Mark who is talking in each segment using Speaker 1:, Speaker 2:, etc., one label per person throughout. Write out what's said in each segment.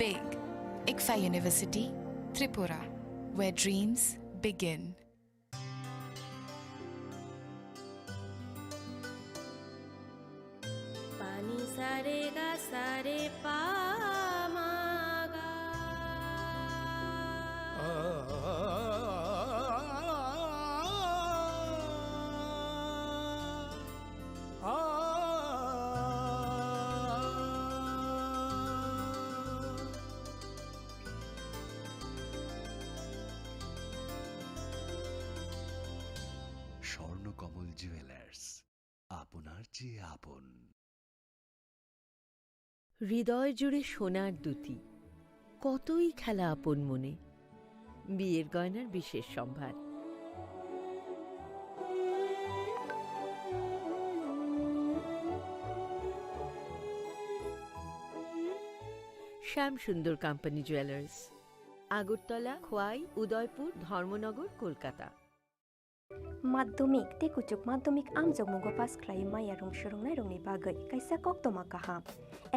Speaker 1: big. ICFA University, Tripura, where dreams begin.
Speaker 2: Pani sare ga sare pa ma ga.
Speaker 3: Swarnakamal jewellers, আপনার চেয়ে আপন।
Speaker 4: হৃদয় জুড়ে সোনার দুটি, কতই খেলা আপন মনে। বিয়ের গয়নার বিশেষ সম্ভার। শ্যাম সুন্দর কোম্পানি জুয়েলার্স, আগরতলা, খোয়াই, উদয়পুর, ধর্মনগর, কলকাতা।
Speaker 5: माध्यमिक तेकुचुक माध्यमिक आमजोगमुगो पास खालाय माया रं सुरुंनाय रंनि बागै कायसा कक्तमा काहाम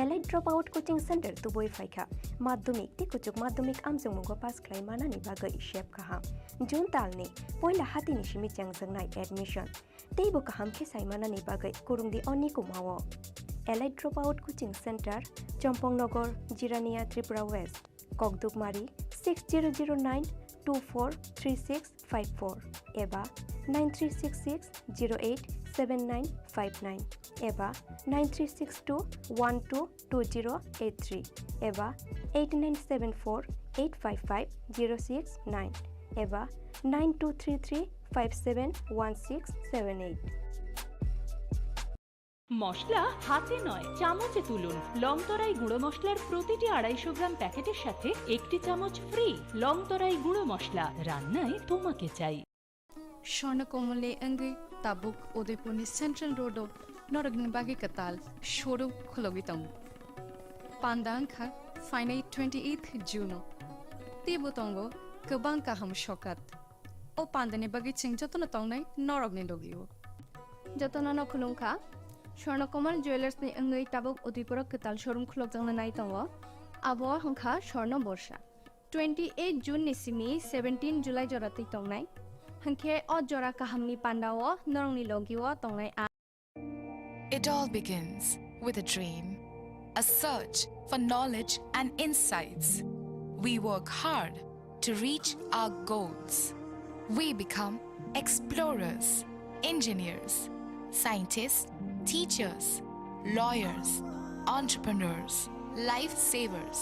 Speaker 5: elite drop out coaching centre तुबुय फायखा माध्यमिक तेकुचुक माध्यमिक आमजोगमुगो पास खालाय मानानि बागै शेप काहाम जुन तालनि पयला हातिनि सिमि चांजोंनाय एडमिशन तेबो काहाम खेसाय मानानि बागै कुरुंदि अनि कुमावो elite drop out coaching centre Champaknagar Jirania Tripura west ककदुकमारी 6009243654 एबा 9366087959 एबा 9362122083 एबा 8974855069 एबा 9233571678
Speaker 6: মশলা হাতে নয় চামচে তুলুন। লংতরাই গুঁড়ো মশলার প্রতিটি 250 গ্রাম প্যাকেটের সাথে একটি চামচ ফ্রি। লংতরাই গুঁড়ো মশলা, রান্নায় তোমাকে চাই।
Speaker 7: স্বর্ণকমলে অঙ্গে তাবুক উদয়পুরনি সেন্ট্রাল রোডো নরগনি বাগি কাতাল শোরুম খোলগিতম পান্দাংখা ফাইনাই 28 জুনো তিবুতঙ্গ গোবাং কাহাম শকাত ও পান্দানি বাগি চিং যতন তংনাই নরগনি লগিও
Speaker 8: যতনা নখুলুংখা স্বর্ণকমল জুয়েলার্স नि अंगै ताबुक उदयपुर कताल शोरूम खुलक जंग नाय तंग आबो हंखा स्वर्ण वर्षा 28 जून निसिमी 17 जुलाई जरातै तंगनाय हंखे अ जरा काहामनि पांडाओ नरंनि लोगिओ तंगनाय
Speaker 1: It all begins with a dream, a search for knowledge and insights. We work hard to reach our goals. We become explorers, engineers, scientists, teachers, lawyers, entrepreneurs, lifesavers.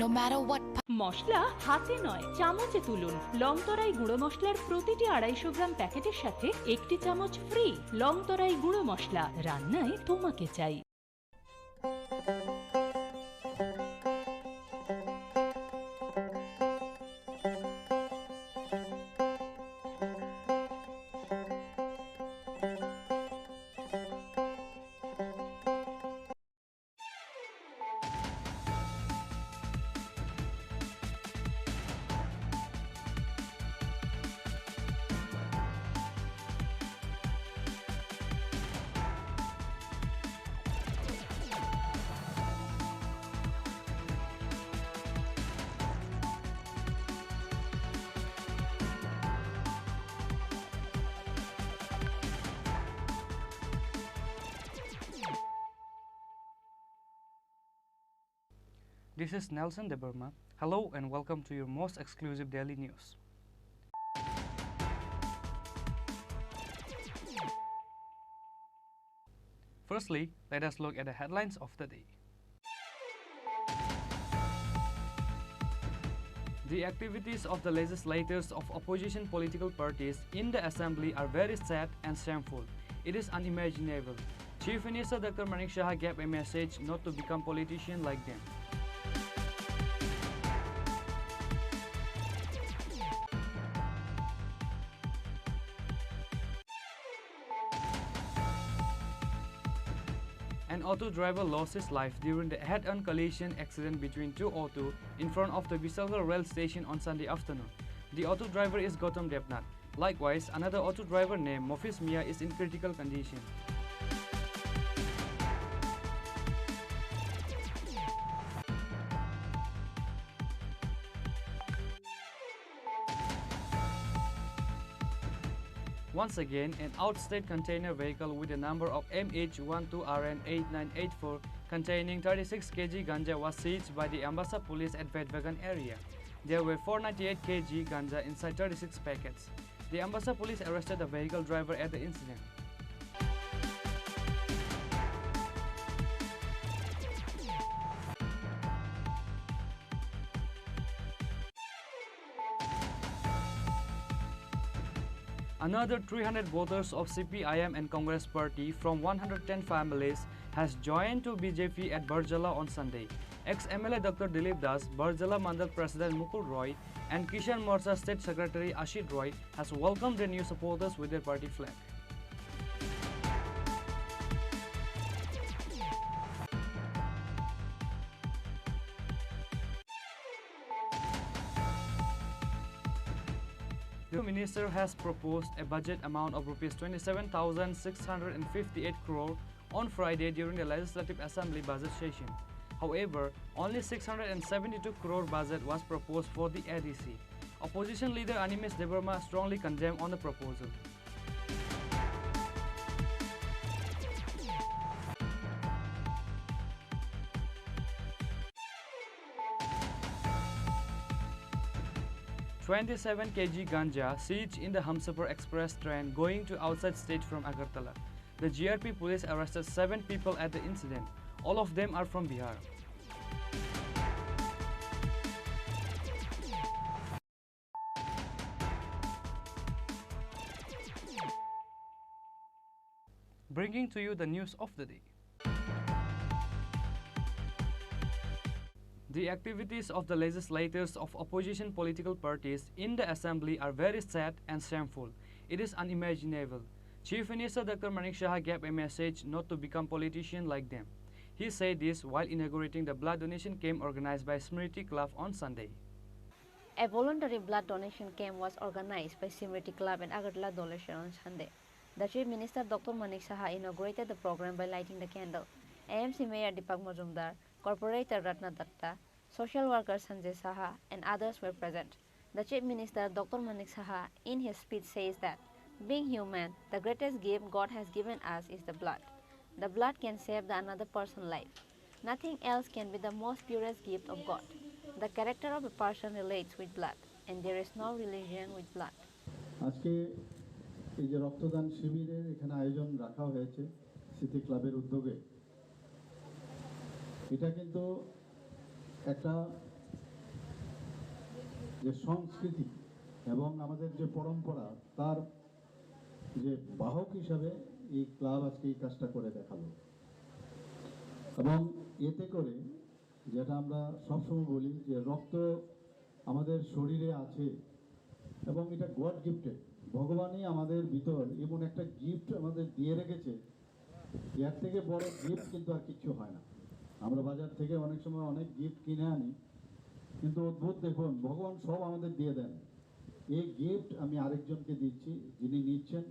Speaker 1: No matter what
Speaker 6: মশলা হাতে নয় চামচে তুলুন। লংতরাই গুঁড়ো মশলার প্রতিটি 250 গ্রাম প্যাকেটের সাথে একটি চামচ ফ্রি। লংতরাই গুঁড়ো মশলা, রান্নায় তোমাকে চাই।
Speaker 9: This is Nelson De Burma. Hello and welcome to your most exclusive daily news. Firstly, let us look at the headlines of the day. The activities of the legislators of opposition political parties in the assembly are very sad and shameful. It is unimaginable. Chief Minister Dr. Manik Shah gave a message not to become politicians like them. An auto driver lost his life during the head-on collision accident between two autos in front of the Bisalgar rail station on Sunday afternoon. The auto driver is Gautam Devnath. Likewise, another auto driver named Mofis Mia is in critical condition. Once again, an outstate container vehicle with a number of MH12RN8984 containing 36 kg ganja was seized by the Ambassa police at Vedvagan area. There were 498 kg ganja inside 36 packets. The Ambassa police arrested the vehicle driver at the incident. Another 300 voters of CPIM and Congress Party from 110 families has joined to BJP at Barjala on Sunday. Ex-MLA Dr. Dilip Das, Barjala Mandal President Mukul Roy and Kishan Morcha State Secretary Ashit Roy has welcomed the new supporters with their party flag. The Minister has proposed a budget amount of Rs 27,658 crore on Friday during the Legislative Assembly budget session. However, only 672 crore budget was proposed for the ADC. Opposition leader Animesh Debarma strongly condemned on the proposal. "27 kg ganja seized in the Humsafar Express train going to outside state from Agartala. The GRP police arrested 7 people at the incident. All of them are from Bihar. Bringing to you the news of the day. The activities of the legislators of opposition political parties in the assembly are very sad and shameful. It is unimaginable. Chief Minister Dr. Manik Saha gave a message not to become politicians like them. He said this while inaugurating the blood donation camp organized by Smriti Club on Sunday.
Speaker 10: A voluntary blood donation camp was organized by Smriti Club and Agartala Donation on Sunday. The Chief Minister Dr. Manik Saha inaugurated the program by lighting the candle. AMC Mayor Deepak Majumdar, Corporator Ratna Datta, Social worker Sanjay Saha and others were present. The Chief Minister Dr. Manik Saha in his speech says that being human, the greatest gift God has given us is the blood. The blood can save another person's life. Nothing else can be the most purest gift of God. The character of a person relates with blood, and there is no religion with blood.
Speaker 11: আজকে এই যে রক্তদান শিবিরের এখানে আয়োজন রাখা হয়েছে স্মৃতি ক্লাবের উদ্যোগে, এটা কিন্তু একটা যে সংস্কৃতি এবং আমাদের যে পরম্পরা তার যে বাহক হিসাবে এই ক্লাব আজকে এই কাজটা করে দেখালো। এবং এতে করে যেটা আমরা সবসময় বলি যে রক্ত আমাদের শরীরে আছে এবং এটা গড গিফটেড, ভগবানই আমাদের ভিতর এমন একটা গিফট আমাদের দিয়ে রেখেছে, এর থেকে বড় গিফট কিন্তু আর কিছু হয় না। আমরা বাজার থেকে অনেক সময় অনেক গিফট কিনে আনি, কিন্তু অদ্ভুত দেখুন ভগবান সব আমাদের দিয়ে দেন। এই গিফট আমি আরেকজনকে দিচ্ছি, যিনি নিচ্ছেন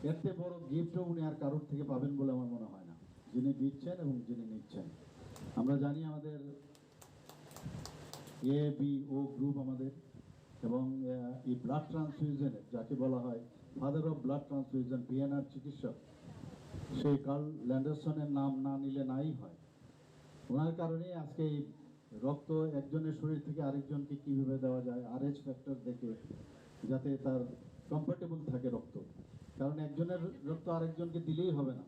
Speaker 11: এর থেকে বড় গিফটও উনি আর কারোর থেকে পাবেন বলে আমার মনে হয় না, যিনি দিচ্ছেন এবং যিনি নিচ্ছেন। আমরা জানি আমাদের ABO গ্রুপ আমাদের, এবং এই ব্লাড ট্রান্সফিউশনের যাকে বলা হয় father of blood transfusion PNR চিকিৎসক, সেই কার্ল ল্যান্ডারসনের নাম না নিলে নাই হয়। ওনার কারণেই আজকে এই রক্ত একজনের শরীর থেকে আরেকজনকে কীভাবে দেওয়া যায় RH ফ্যাক্টর দেখে, যাতে তার কমফোর্টেবল থাকে রক্ত। কারণ একজনের রক্ত আরেকজনকে দিলেই হবে না,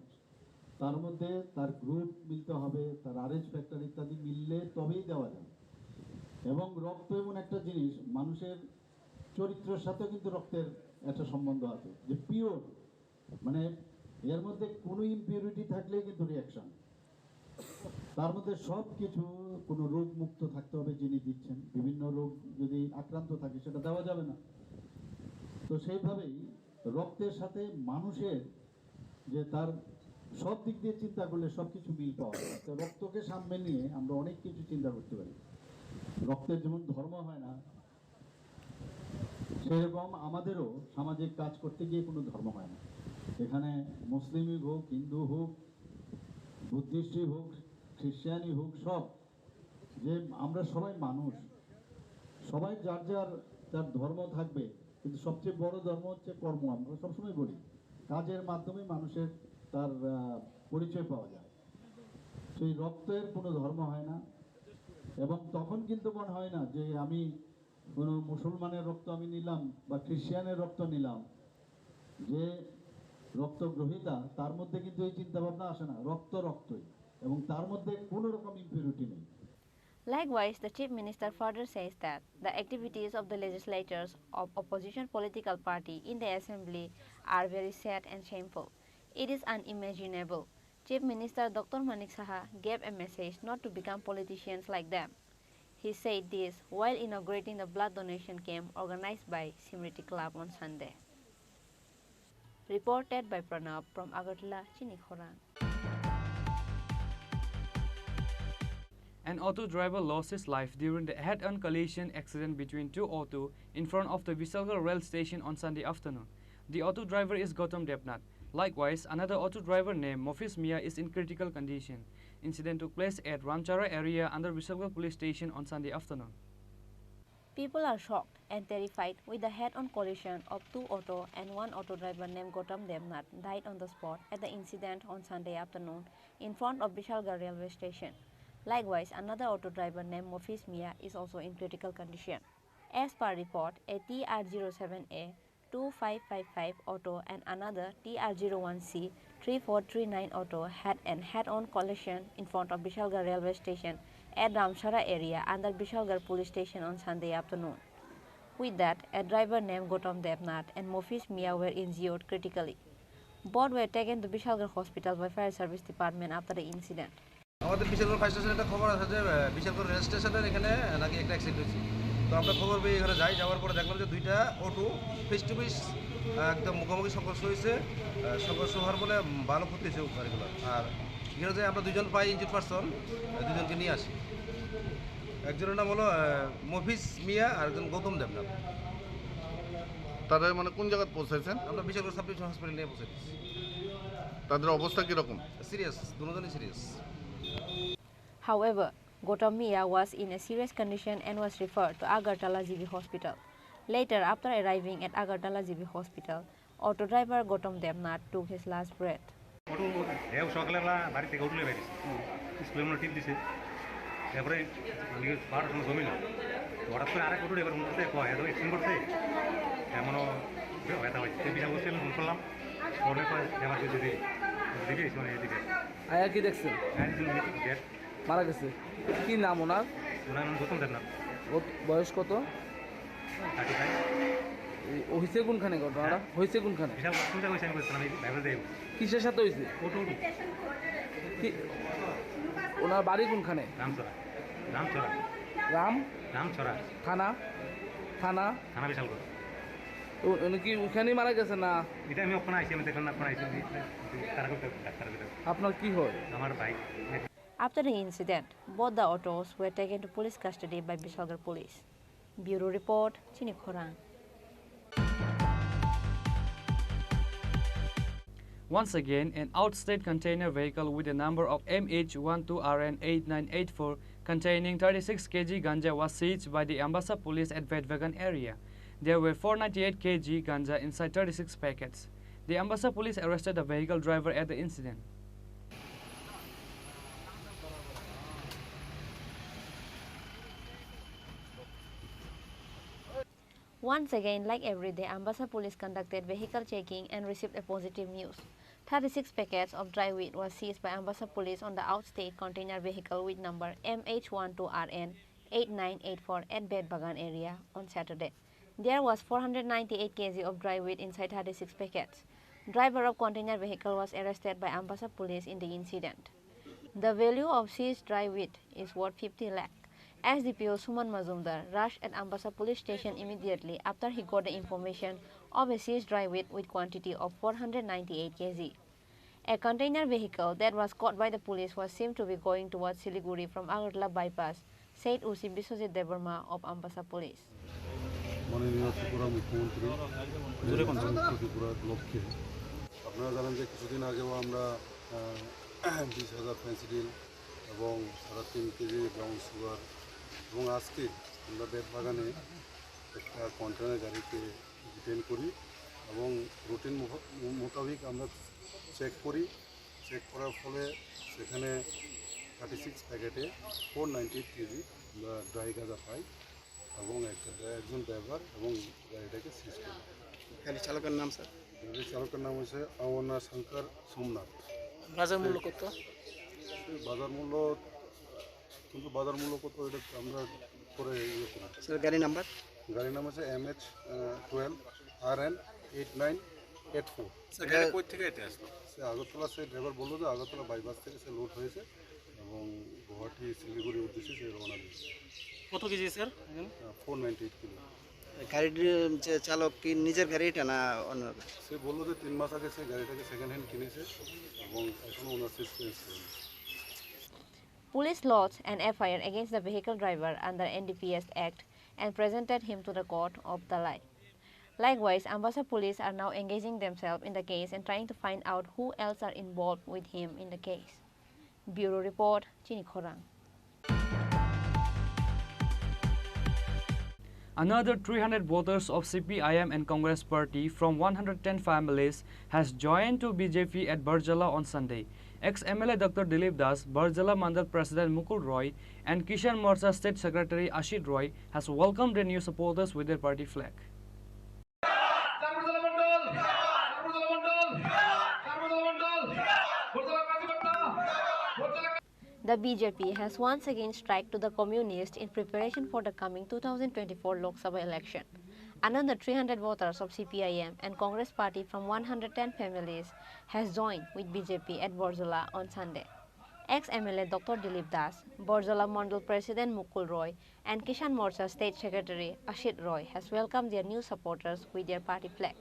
Speaker 11: তার মধ্যে তার গ্রুপ মিলতে হবে, তার RH ফ্যাক্টর ইত্যাদি মিললে তবেই দেওয়া যায়। এবং রক্ত এমন একটা জিনিস, মানুষের চরিত্রের সাথেও কিন্তু রক্তের একটা সম্বন্ধ আছে, যে পিওর, মানে এর মধ্যে কোনো ইমপিউরিটি থাকলেই কিন্তু রিয়াকশন। তার মধ্যে সব কিছু, কোনো রোগ মুক্ত থাকতে হবে যিনি দিচ্ছেন, বিভিন্ন রোগ যদি আক্রান্ত থাকে সেটা দেওয়া যাবে না। তো সেইভাবেই রক্তের সাথে মানুষের যে তার সব দিক দিয়ে চিন্তা করলে সব কিছু মিল পাওয়া যায়। তো রক্তকে সামনে নিয়ে আমরা অনেক কিছু চিন্তা করতে পারি। রক্তের যেমন ধর্ম হয় না, সেরকম আমাদেরও সামাজিক কাজ করতে গিয়ে কোনো ধর্ম হয় না। এখানে মুসলিমই হোক, হিন্দু হোক, বুদ্ধিস্টই হোক, খ্রিস্টানই হোক, সব যে আমরা সবাই মানুষ, সবাই যার যার তার ধর্ম থাকবে, কিন্তু সবচেয়ে বড় ধর্ম হচ্ছে কর্ম। আমরা সবসময় বলি কাজের মাধ্যমে মানুষের তার পরিচয় পাওয়া যায়। সেই রক্তের কোনো ধর্ম হয় না, এবং তখন কিন্তু মনে হয় না যে আমি কোনো মুসলমানের রক্ত আমি নিলাম বা খ্রিস্টানের রক্ত নিলাম। যে রক্ত গ্রহীতা তার মধ্যে কিন্তু এই চিন্তা ভাবনা আসে না, রক্ত রক্তই, এবং তার মধ্যে কোনো রকম ইম্পিউরিটি নেই।
Speaker 10: Likewise, the Chief Minister further says that the activities of the legislators of opposition political party in the assembly are very sad and shameful. It is unimaginable. Chief Minister Dr. Manik Saha gave a message not to become politicians like them. He said this while inaugurating the blood donation camp organized by Simriti Club on Sunday. Reported by Pranab from Agartala, Chini Khorang.
Speaker 9: An auto driver lost his life during the head-on collision accident between two autos in front of the Visalgarh rail station on Sunday afternoon. The auto driver is Gautam Debnath. Likewise, another auto driver named Mofis Mia is in critical condition. Incident took place at Ramchara area under Visalgarh police station on Sunday afternoon.
Speaker 10: People are shocked and terrified with the head-on collision of two auto, and one auto driver named Gautam Debnath died on the spot at the incident on Sunday afternoon in front of Visalgarh railway station. Likewise, another auto driver named Mofis Mia is also in critical condition. As per report, a TR07A 2555 auto and another TR01C 3439 auto had an head-on collision in front of Visalgarh railway station at Ramchara area under Visalgarh police station on Sunday afternoon. With that, a driver named Gautam Debnath and Mofis Mia were injured critically. Both were taken to Visalgarh hospital by fire service department after the incident.
Speaker 12: আমাদের Bishalgarh fire স্টেশনে একটা খবর আছে যে Bishalgarh rail স্টেশনের এখানে নাকি একটা অ্যাক্সিডেন্ট হয়েছে। তো আমরা খবর পেয়ে এখানে যাওয়ার পরে দেখলাম যে দুইটা অটো ফেস টু ফেস একদম মুখোমুখি সংঘর্ষ হয়েছে। সংঘর্ষ হওয়ার ফলে ভালো ক্ষতি হয়েছে গাড়িগুলো। আর এখানে যে আমরা দুজন পাই ইনজুর্ড পারসন, দুজনকে নিয়ে আসি। একজনের নাম হলো মফিজ মিয়া আর একজন গৌতম দেবনাথ।
Speaker 13: তাদের মানে কোন জায়গায় পৌঁছাইছেন?
Speaker 12: আমরা বিশালগড় সাব ডিভিশন হসপিটালে নিয়ে পৌঁছেছি।
Speaker 13: তাদের অবস্থা কীরকম?
Speaker 12: সিরিয়াস, দুজনই serious.
Speaker 10: However, Gautam Mia was in a serious condition and was referred to Agartala GB Hospital. Later, after arriving at Agartala GB Hospital, auto driver Gautam Debnath took his last breath.
Speaker 14: সকালবেলা বাড়ি থেকে উঠলে বেরিয়েছে, স্কুলে আমরা টিপ দিছে, তারপরে আমি 12টার সময় জমিলাম। হঠাৎ করে আরেক অটো ড্রাইভার ফোন করতে এত অ্যাক্সিডেন্ট করছে, এমনও ব্যথা হয়েছে। বিশাল করতে ফোন করলাম, ফোনের পর আমার দিদি মানে এদিকে
Speaker 15: আয়া কি দেখছেন? মারা গেছে। কি নাম ওনার?
Speaker 14: ওনার নাম গৌতম দেবনাথ।
Speaker 15: বয়স কত?
Speaker 14: 35।
Speaker 15: হয়েছে কোনখানে ঘটনাটা? হয়েছে কোনখানে? কিসের সাথে হয়েছে? ওনার বাড়ি কোনখানে?
Speaker 14: রামচরা। রামচরা। রামচরা
Speaker 15: থানা? থানা?
Speaker 14: থানা বিশালগড়।
Speaker 15: তো উনি কি ওখানেই মারা গেছে না?
Speaker 14: এটা আমি ওখানে আইসি, আমি দেখলাম না ওখানে আইসি।
Speaker 15: আপনার কি হয়?
Speaker 14: আমার ভাই।
Speaker 10: After the incident, both the autos were taken to police custody by Visalgarh police. Bureau report, Chini Khorang.
Speaker 9: Once again, an outstate container vehicle with the number of MH12RN8984 containing 36 kg ganja was seized by the Ambassa police at Vedvagan area. There were 498 kg ganja inside 36 packets. The Ambassa police arrested the vehicle driver at the incident.
Speaker 10: Once again, like every day, Ambassa police conducted vehicle checking and received a positive news. 36 packets of dry weed was seized by Ambassa police on the outstate container vehicle with number MH12RN8984 at Bedbagan area on Saturday. There was 498 kg of dry weed inside 36 packets. Driver of container vehicle was arrested by Ambassa police in the incident. The value of seized dry weed is worth 50 lakh. SDPO Suman Mazumdar rushed at Ambassa police station immediately after he got the information of a seized dry weed with quantity of 498 kg. A container vehicle that was caught by the police was seen to be going towards Siliguri from Agartala bypass, said UC Biswajit Devarma of Ambassa police.
Speaker 11: মাননীয় ত্রিপুরা মুখ্যমন্ত্রী ত্রিপুরার লক্ষ্যে আপনারা জানেন যে কিছুদিন আগেও আমরা 20,000 ফেন্সিডিল এবং 3.5 কেজি ব্রাউন সুগার এবং আজকে আমরা বেদবাগানে একটা কন্টেনার গাড়িতে ডিটেইন করি এবং রুটিন মোতাবেক আমরা চেক করি। চেক করার ফলে সেখানে 36 প্যাকেটে 498 কেজি আমরা ড্রাই গাঁজা পাই এবং একজন ড্রাইভার এবং গাড়িটাকে সিজ করি।
Speaker 15: গাড়ি চালকের নাম স্যার?
Speaker 11: গাড়ি চালকের নাম হচ্ছে আওয়ানা শঙ্কর সোমনাথ।
Speaker 15: বাজার মূল্য কত?
Speaker 11: বাজার মূল্য কত এটা আমরা পরে ইয়ে করি।
Speaker 15: স্যার গাড়ি নাম্বার?
Speaker 11: গাড়ি নাম হচ্ছে MH12 RN 8984।
Speaker 15: স্যার গাড়ি কই থেকে এটা আসলো?
Speaker 11: সে আগরতলা, সে ড্রাইভার বললো যে আগরতলা বাইপাস থেকে সে লোড হয়েছে এবং গুয়াহাটি শিলিগুড়ির উদ্দেশ্যে সে রওনা দিয়েছে।
Speaker 15: কত কেজি স্যার?
Speaker 11: 498 কিলো।
Speaker 15: গাড়ির যে চালক কি নিজের গাড়ি এটা না অন্য?
Speaker 11: সে বললো যে 3 মাস আগে সে গাড়িটাকে সেকেন্ড হ্যান্ড কিনেছে এবং এখনও ওনারশিপ চেঞ্জ করেনি।
Speaker 10: Police lodged an FIR against the vehicle driver under NDPS Act and presented him to the court of Dalai. Likewise, Ambassa police are now engaging themselves in the case and trying to find out who else are involved with him in the case. Bureau Report, Chini Khorang.
Speaker 9: Another 300 voters of CPIM and Congress Party from 110 families has joined to BJP at Barjala on Sunday. Ex-MLA Dr. Dilip Das, Barjala Mandal President Mukul Roy and Kishan Morcha State Secretary Ashit Roy has welcomed their new supporters with their party flag.
Speaker 10: The BJP has once again struck to the communists in preparation for the coming 2024 Lok Sabha election. Another 300 voters of CPIM and Congress Party from 110 families has joined with BJP at Barjala on Sunday. Ex-MLA Dr. Dilip Das, Barjala Mandal President Mukul Roy and Kishan Morcha State Secretary Ashit Roy has welcomed their new supporters with their party flag.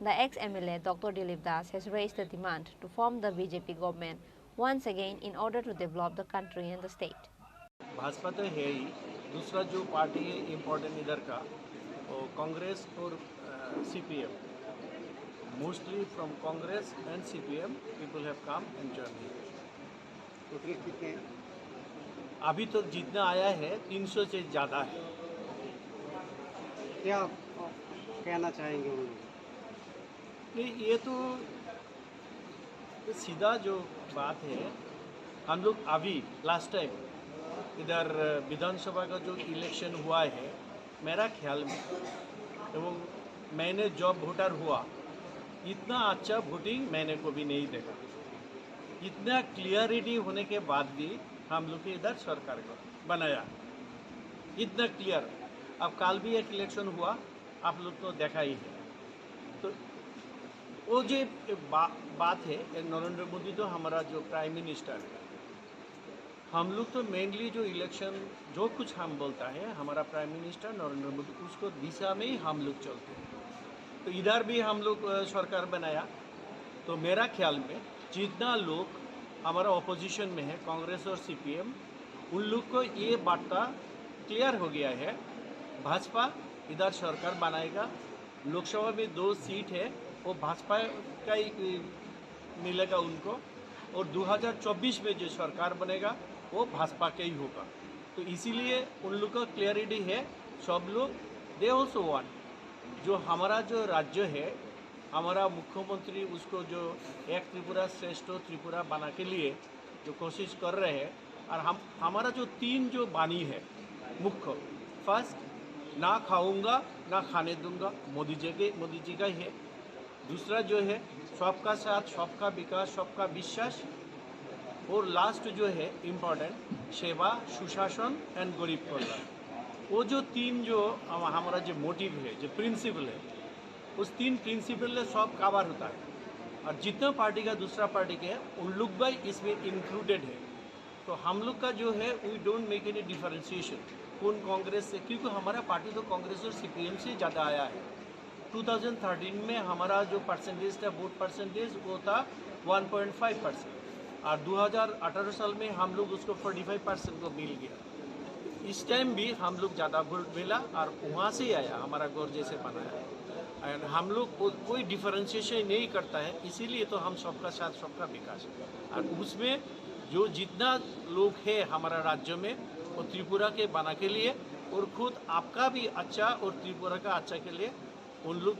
Speaker 10: The ex-MLA Dr. Dilip Das has raised the demand to form the BJP government once again in order to develop the country and the state.
Speaker 16: Bhajpa तो है ही, दूसरा जो party है important इधर का वो कांग्रेस और CPM. Mostly from Congress and CPM people have come and joined here.
Speaker 15: तो कितने हैं?
Speaker 16: अभी तो जितना आया है 300 से ज़्यादा है।
Speaker 15: क्या कहना चाहेंगे उन लोगों?
Speaker 16: नहीं, ये तो सीधा जो बात है, हम लोग अभी लास्ट टाइम इधर विधानसभा का जो इलेक्शन हुआ है, मेरा ख्याल में एवं मैंने जब वोटर हुआ इतना अच्छा वोटिंग मैंने कभी नहीं देखा। इतना क्लियरिटी होने के बाद भी हम लोग के इधर सरकार को बनाया, इतना क्लियर। अब कल भी एक इलेक्शन हुआ, आप लोग तो देखा ही है। तो वो जो बात है, नरेंद्र मोदी तो हमारा जो प्राइम मिनिस्टर है, हम लोग तो मेनली जो इलेक्शन जो कुछ हम बोलता है हमारा प्राइम मिनिस्टर नरेंद्र मोदी, उसको दिशा में ही हम लोग चलते हैं। तो इधर भी हम लोग सरकार बनाया। तो मेरा ख्याल में जितना लोग हमारा ऑपोजिशन में है, कांग्रेस और CPM, उन लोग को ये बात क्लियर हो गया है, भाजपा इधर सरकार बनाएगा। लोकसभा में 2 सीट है, वो भाजपा का ही मिलेगा उनको, और 2024 में जो सरकार बनेगा वो भाजपा का ही होगा। तो इसीलिए उन लोग का क्लियरिटी है, सब लोग दे ऑल्सो वांट जो हमारा जो राज्य है, हमारा मुख्यमंत्री उसको जो एक त्रिपुरा श्रेष्ठ त्रिपुरा बना के लिए जो कोशिश कर रहे हैं। और हमारा जो 3 जो बानी है मुख्य, फर्स्ट ना खाऊंगा ना खाने दूंगा, मोदी जी का ही है। दूसरा जो है सबका साथ, सबका विकास, सबका विश्वास, और लास्ट जो है इम्पोर्टेंट सेवा, सुशासन एंड गरीब कल्याण। वो जो 3 जो हमारा जो मोटिव है, जो प्रिंसिपल है, उस 3 प्रिंसिपल में सब कवर होता है। और जितना पार्टी का दूसरा पार्टी के है उन लोग भी इसमें इंक्लूडेड है। तो हम लोग का जो है we don't make any differentiation कौन कांग्रेस से, क्योंकि हमारा पार्टी तो कांग्रेस और CPM से ज़्यादा आया है। 2013 में हमारा जो परसेंटेज था, वोट परसेंटेज, वो था 1.5%, और 2018 साल में हम लोग उसको 45% को मिल गया। इस टाइम भी हम लोग ज़्यादा वोट मिला और वहाँ से ही आया, हमारा गौर जैसे बनाया। एंड हम लोग कोई डिफरेंशिएशन नहीं करता है, इसीलिए तो हम सबका साथ सबका विकास। और उसमें जो जितना लोग है हमारा राज्य में, वो त्रिपुरा के बना के लिए और खुद आपका भी अच्छा और त्रिपुरा का अच्छा के लिए उन लोग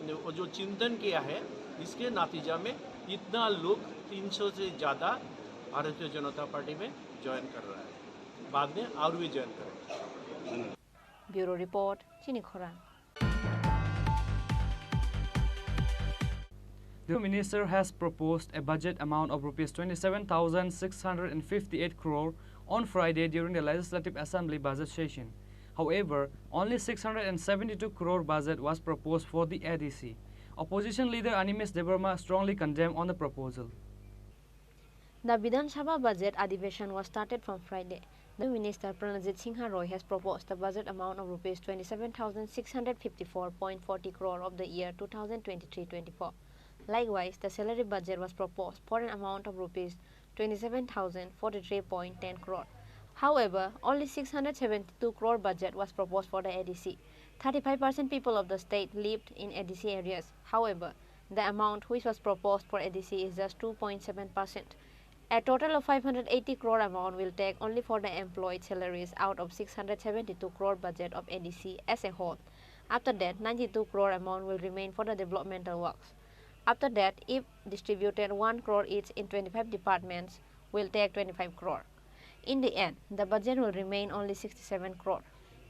Speaker 16: ने जो चिंतन किया है इसके नतीजा में इतना लोग 300 से ज़्यादा भारतीय जनता पार्टी में ज्वाइन कर रहा है, बाद में और भी ज्वाइन करेंगे।
Speaker 10: ब्यूरो रिपोर्ट चिनी खोरांग।
Speaker 9: The minister has proposed a budget amount of rupees 27,658 crore on Friday during the Legislative Assembly budget session. However, only 672 crore budget was proposed for the ADC. Opposition leader Animesh Debarma strongly condemned on the proposal.
Speaker 10: The Vidhan Sabha budget adivation was started from Friday. The minister Pranajit Singha Roy has proposed the budget amount of rupees 27,654.40 crore of the year 2023-24. Likewise, the salary budget was proposed for an amount of rupees 27,043.10 crore. However, only 672 crore budget was proposed for the ADC. 35% people of the state lived in ADC areas. However, the amount which was proposed for ADC is just 2.7%. A total of 580 crore amount will take only for the employed salaries out of 672 crore budget of ADC as a whole. After that, 92 crore amount will remain for the developmental works. After that, if distributed 1 crore each in 25 departments, will take 25 crore. In the end, the budget will remain only 67 crore.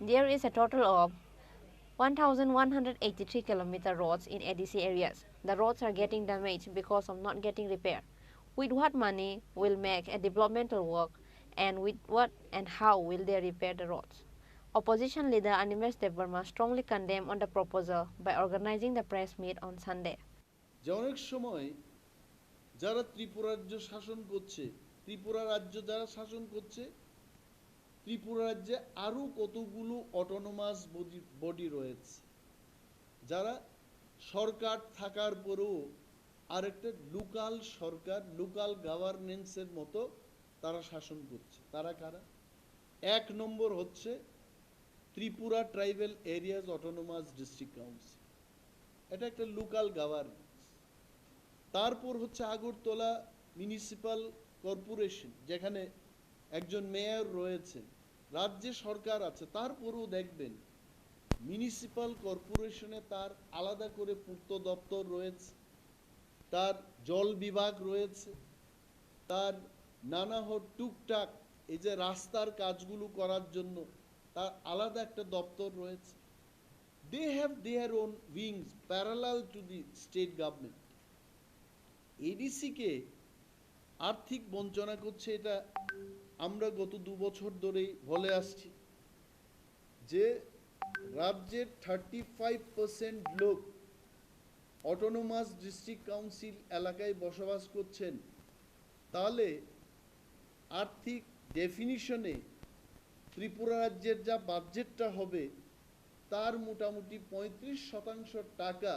Speaker 10: There is a total of 1,183 kilometer roads in ADC areas. The roads are getting damaged because of not getting repaired. With what money will make a developmental work, and with what and how will they repair the roads? Opposition leader Animesh Debarma strongly condemned on the proposal by organizing the press meet on Sunday.
Speaker 11: যে অনেক সময় যারা ত্রিপুরা রাজ্য শাসন করছে, ত্রিপুরা রাজ্য যারা শাসন করছে, ত্রিপুরা রাজ্যে আরও কতগুলো অটোনোমাস বডি রয়েছে যারা সরকার থাকার পরেও আরেকটা লোকাল সরকার, লোকাল গভর্নেন্সের মতো তারা শাসন করছে। তারা কারা? এক নম্বর হচ্ছে Tripura tribal areas autonomous district council, এটা একটা লোকাল গভর্নেন্স। তারপর হচ্ছে আগরতলা মিউনিসিপ্যাল কর্পোরেশন, যেখানে একজন মেয়র রয়েছেন, রাজ্যে সরকার আছে, তারপরেও দেখবেন মিউনিসিপ্যাল কর্পোরেশনে তার আলাদা করে পূর্ত দপ্তর রয়েছে, তার জল বিভাগ রয়েছে, তার নানা টুকটাক এই যে রাস্তার কাজগুলো করার জন্য তার আলাদা একটা দপ্তর রয়েছে। They have their own wings parallel to the state government. এডিসিকে আর্থিক বঞ্চনা করছে, এটা আমরা গত 2 বছর ধরেই বলে আসছি যে রাজ্যের 35% লোক অটোনোমাস ডিস্ট্রিক্ট কাউন্সিল এলাকায় বসবাস করছেন, তাহলে আর্থিক ডেফিনিশনে ত্রিপুরা রাজ্যের যা বাজেটটা হবে তার মোটামুটি 35% টাকা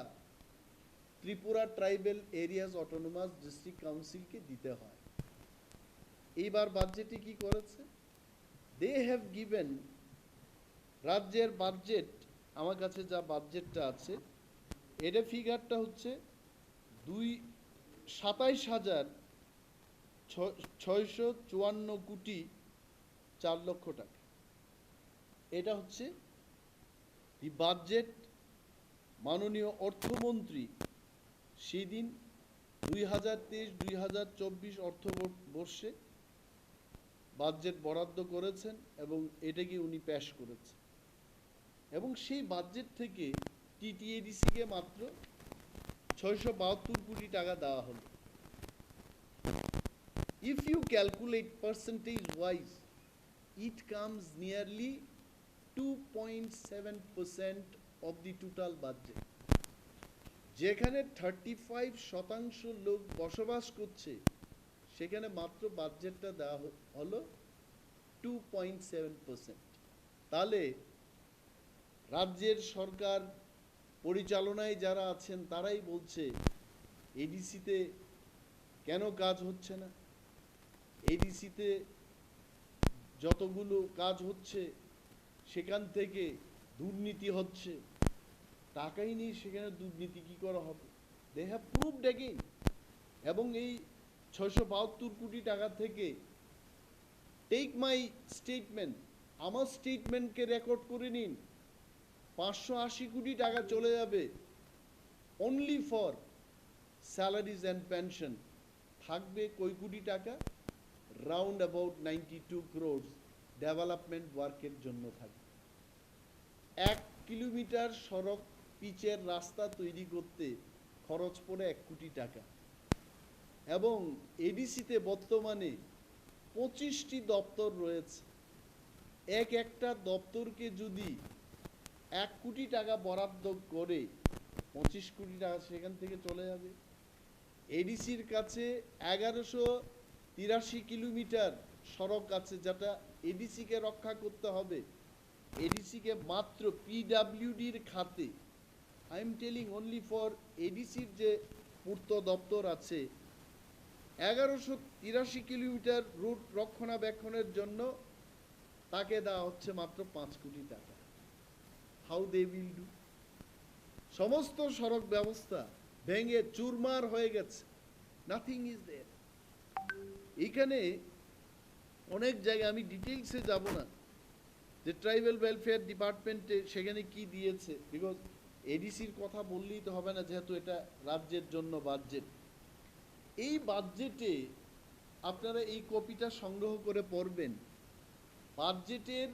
Speaker 11: Tripura tribal areas autonomous district কাউন্সিলকে দিতে হয়। এইবার বাজেটে কি করেছে? দে হ্যাভ গিভেন, রাজ্যের বাজেট, আমার কাছে যা বাজেটটা আছে এটা ফিগারটা হচ্ছে 27,654 কোটি 4 লক্ষ টাকা। এটা হচ্ছে দি বাজেট মাননীয় অর্থমন্ত্রী সেদিন 2023-2024 অর্থবর্ষে বাজেট বরাদ্দ করেছেন এবং এটাকে উনি পেশ করেছেন, এবং সেই বাজেট থেকে টিটিএডিসিকে মাত্র 672 কোটি টাকা দেওয়া হলো। If you calculate percentage wise, it comes nearly 2.7% of the total budget. যেখানে 35% লোক বসবাস করছে সেখানে মাত্র বাজেটটা দেওয়া হলো 2.7%। তাহলে রাজ্যের সরকার পরিচালনায় যারা আছেন তারাই বলছে এডিসিতে কেন কাজ হচ্ছে না, এডিসিতে যতগুলো কাজ হচ্ছে সেখান থেকে দুর্নীতি হচ্ছে, টাকাই নেই সেখানে দুর্নীতি কি করা হবে? They have proved again. এবং এই 672 কোটি টাকা থেকে, টেক মাই স্টেটমেন্ট, আমার স্টেটমেন্টকে রেকর্ড করে নিন,
Speaker 16: 580 কোটি টাকা চলে যাবে only for salaries and pension. থাকবে কই কোটি টাকা? রাউন্ড অ্যাবাউট 92 crores ডেভেলপমেন্ট ওয়ার্কের জন্য থাকবে। 1 কিলোমিটার সড়ক পিচের রাস্তা তৈরি করতে খরচ পড়ে 1 কোটি টাকা। এবং এডিসিতে বর্তমানে 25টি দপ্তর রয়েছে। একটা দপ্তরকে যদি 1 কোটি টাকা বরাদ্দ করে 25 কোটি টাকা সেখান থেকে চলে যাবে। এডিসির কাছে 1183 কিলোমিটার সড়ক আছে, যেটা এডিসিকে রক্ষা করতে হবে। এডিসিকে মাত্র পিডাব্লিউডির খাতে, I am telling only for এডিসির যে পূর্ত দপ্তর আছে, 1183 কিলোমিটার রুট রক্ষণাবেক্ষণের জন্য তাকে দেওয়া হচ্ছে মাত্র 5 কোটি টাকা। How they will do? সমস্ত সড়ক ব্যবস্থা ভেঙে চুরমার হয়ে গেছে, নাথিং ইজ দেয়ার। এখানে অনেক জায়গায়, আমি ডিটেইলসে যাব না যে ট্রাইবাল ওয়েলফেয়ার ডিপার্টমেন্টে সেখানে কি দিয়েছে, বিকজ এডিসির কথা বললেই তো হবে না, যেহেতু এটা রাজ্যের জন্য বাজেট। এই বাজেটে আপনারা এই কপিটা সংগ্রহ করে পড়বেন। বাজেটের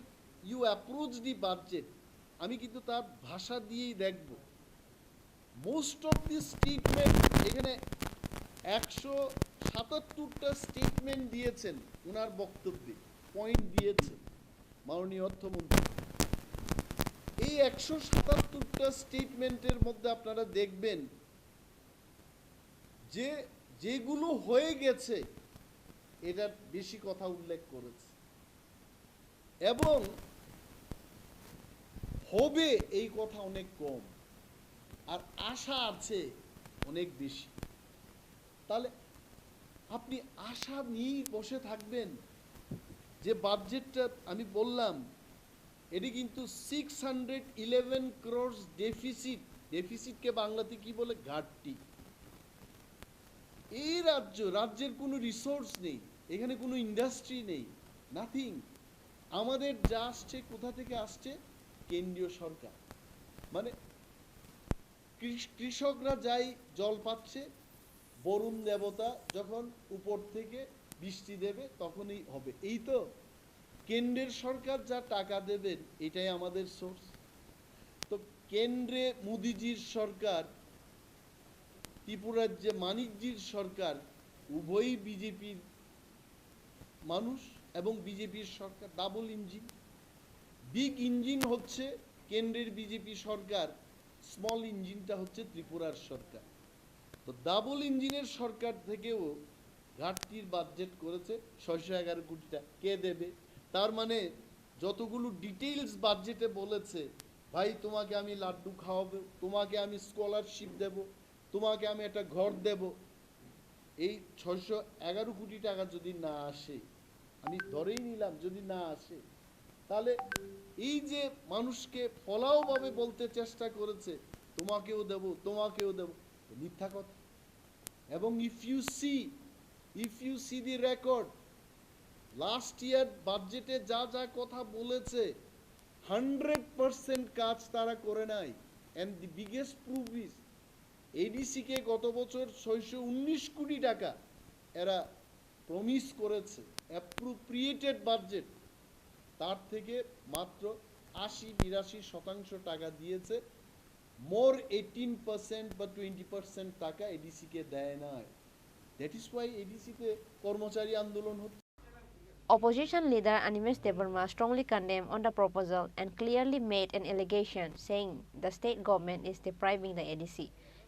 Speaker 16: ইউ অ্যাপ্রোচ দি বাজেট, আমি কিন্তু তার ভাষা দিয়েই দেখব। মোস্ট অফ দি স্টেটমেন্ট, এখানে 177টা স্টেটমেন্ট দিয়েছেন ওনার বক্তব্যে, পয়েন্ট দিয়েছেন মাননীয় অর্থমন্ত্রী। এই 177টা স্টেটমেন্টের মধ্যে আপনারা দেখবেন যে যেগুলো হয়ে গেছে এটার বেশি কথা উল্লেখ করেছে, এবং হবে এই কথা অনেক কম, আর আশা আছে অনেক বেশি। তাহলে আপনি আশা নিয়েই বসে থাকবেন যে বাজেটটা আমি বললাম, এটি কিন্তু 611 crores ডেফিসিট। ডেফিসিটকে বাংলাতে কি বলে? ঘাটতি। এই রাজ্যের কোনো রিসোর্স নেই, এখানে কোনো ইন্ডাস্ট্রি নেই, নাথিং। আমাদের যা আসছে কোথা থেকে আসছে? কেন্দ্রীয় সরকার। মানে কৃষকরা যাই জল পাচ্ছে, বরুণ দেবতা যখন উপর থেকে বৃষ্টি দেবে তখনই হবে। এই তো কেন্দ্রের সরকার যা টাকা দেবেন এটাই আমাদের সোর্স। তো কেন্দ্রে মোদিজির সরকার, ত্রিপুরার যে মানিকজির সরকার, উভয়ই বিজেপির মানুষ এবং বিজেপির সরকার, ডাবল ইঞ্জিন। বিগ ইঞ্জিন হচ্ছে কেন্দ্রের বিজেপি সরকার, স্মল ইঞ্জিনটা হচ্ছে ত্রিপুরার সরকার। তো ডাবল ইঞ্জিনের সরকার থেকেও ঘাটতির বাজেট করেছে 611 কোটি টাকা। কে দেবে? তার মানে যতগুলো ডিটেইলস বাজেটে বলেছে, ভাই তোমাকে আমি লাড্ডু খাওয়াবো, তোমাকে আমি স্কলারশিপ দেব, তোমাকে আমি একটা ঘর দেব, এই 611 কোটি টাকা যদি না আসে, আমি ধরেই নিলাম যদি না আসে, তাহলে এই যে মানুষকে ফলাওভাবে বলতে চেষ্টা করেছে তোমাকেও দেব, তোমাকেও দেব, মিথ্যা কথা। এবং if you see the record, last year বাজেটে যা যা কথা বলেছে 100% কাজ তারা করে নাই। And the biggest proof is এডিসিকে গত বছর 619 কোটি টাকা এরা প্রমিস করেছে অ্যাপ্রোপ্রিয়েটেড বাজেট, তার থেকে মাত্র 80-82% টাকা দিয়েছে। মোর 18% বা 20% টাকা এডিসিকে দেয় নাই। দ্যাট ইজ ওয়াই এডিসিতে কর্মচারী আন্দোলন হচ্ছে।
Speaker 10: Opposition leader Animesh Debarma strongly condemned on the proposal and clearly made an allegation saying the state government is depriving the ADC.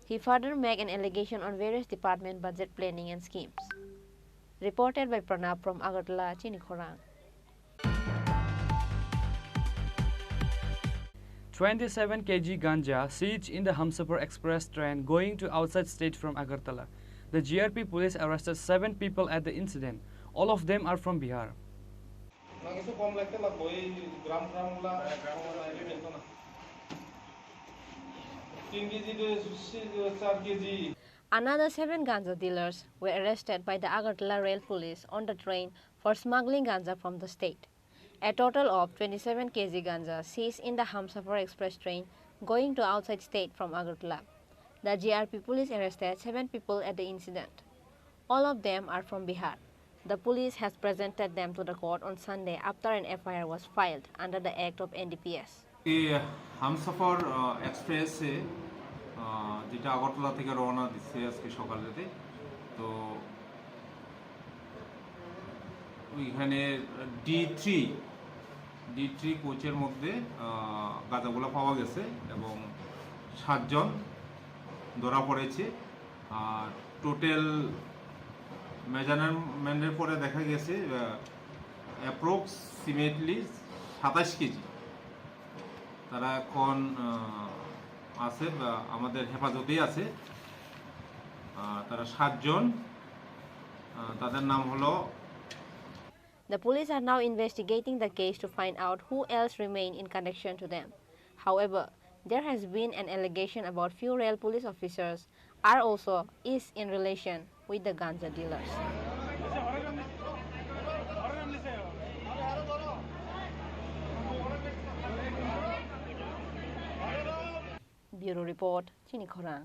Speaker 10: He further made an allegation on various department budget planning and schemes. Reported by Pranab from Agartala, Chini Khorang.
Speaker 9: 27 kg ganja seized in the Humsapur Express train going to outside state from Agartala. The GRP police arrested 7 people at the incident. All of them are from Bihar.
Speaker 10: Another 7 ganja dealers were arrested by the Agartala Rail Police on the train for smuggling ganja from the state. A total of 27 kg ganja seized in the Hamsafar Express train going to outside state from Agartala. The GRP police arrested 7 people at the incident. All of them are from Bihar. The police has presented them to the court on Sunday after an FIR was filed under the Act of NDPS.
Speaker 17: Humsafar এক্সপ্রেসে যেটা আগরতলা থেকে রওনা দিচ্ছে আজকে সকালেতে, তো ওইখানে D3 কোচের মধ্যে গাঁজাগুলো পাওয়া গেছে এবং 7 জন ধরা পড়েছে। আর টোটাল মেজারমেন্টের পরে দেখা গেছে অ্যাপ্রক্সিমেটলি 27 কেজি। তারা এখন আছে আমাদের হেফাজতেই আছে। তারা 7 জন, তাদের নাম হলো।
Speaker 10: The police are now investigating the case to find out who else remain in connection to them. However, there has been an allegation about few rail police officers are also in relation with the ganja dealers. Bureau Report, Chini Khorang.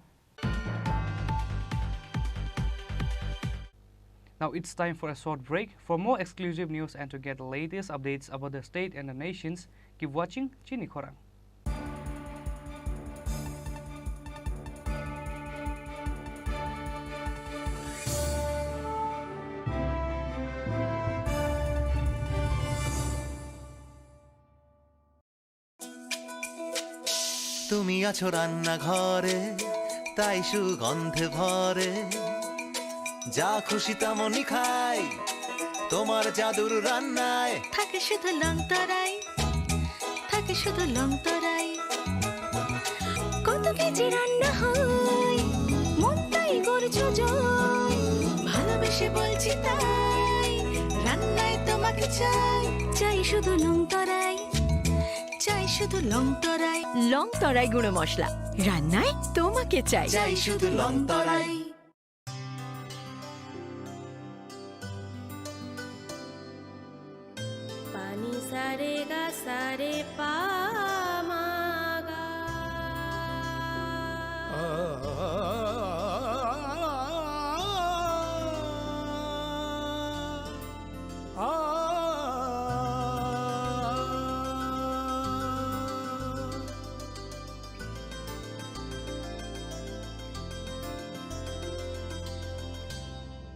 Speaker 9: Now it's time for a short break. For more exclusive news and to get the latest updates about the state and the nations, keep watching Chini Khorang.
Speaker 18: তুমি আছো রান্না ঘরে, তাই সুগন্ধে ভরে, যা খুশি তেমনই খাই, তোমার জাদুর রান্নায়
Speaker 19: থাকে শুধু লং তরাই, থাকে শুধু লং তরাই। কত কেজি রান্না হয়, মনটাই করছো জয়, ভালোবেসে বলছি তাই, রান্নায় তোমাকে চাই, চাই শুধু লং তরাই, চাই শুধু লং তরাই।
Speaker 4: লং তরাই গুঁড়ো মশলা, রান্নায় তোমাকে চাই,
Speaker 18: চাই শুধু লং তরাই।
Speaker 2: पानी सारे गा सारे पा मा गा।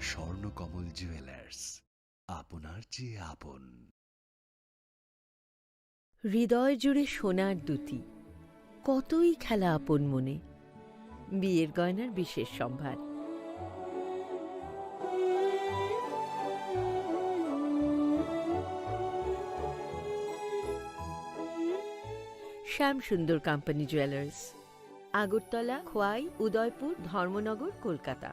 Speaker 3: স্বর্ণকমল জুয়েলার্স, আপনার চেয়ে আপন।
Speaker 4: হৃদয় জুড়ে সোনার দুটি, কতই খেলা আপন মনে, বিয়ের গয়নার বিশেষ সম্ভার। শ্যাম সুন্দর company jewellers, Agartala, Khowai, Udaipur, Dharmanagar, Kolkata.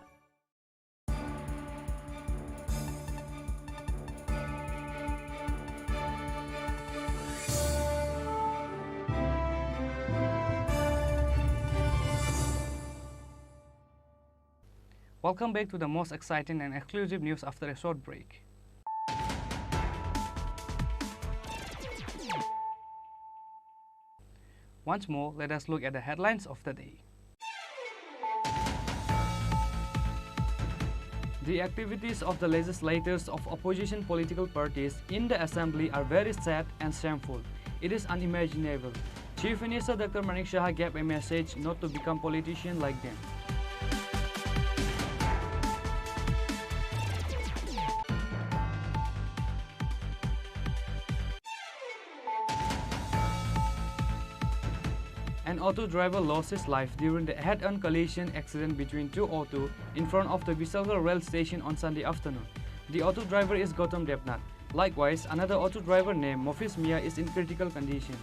Speaker 9: Welcome back to the most exciting and exclusive news after a short break. Once more, let us look at the headlines of the day. The activities of the legislators of opposition political parties in the assembly are very sad and shameful. It is unimaginable. Chief Minister Dr. Manik Saha gave a message not to become politicians like them. An auto driver lost his life during the head-on collision accident between two autos in front of the Visakhapatnam rail station on Sunday afternoon. The auto driver is Gautam Devnath. Likewise, another auto driver named Mofis Mia is in critical condition.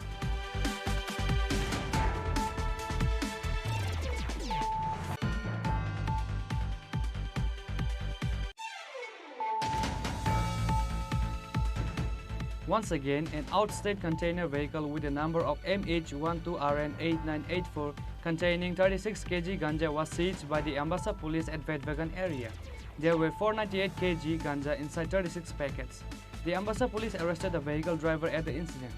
Speaker 9: Once again, an outstate container vehicle with the number of MH12RN8984 containing 36 kg ganja was seized by the Ambassa police at Vedvagan area. There were 498 kg ganja inside 36 packets. The Ambassa police arrested the vehicle driver at the incident.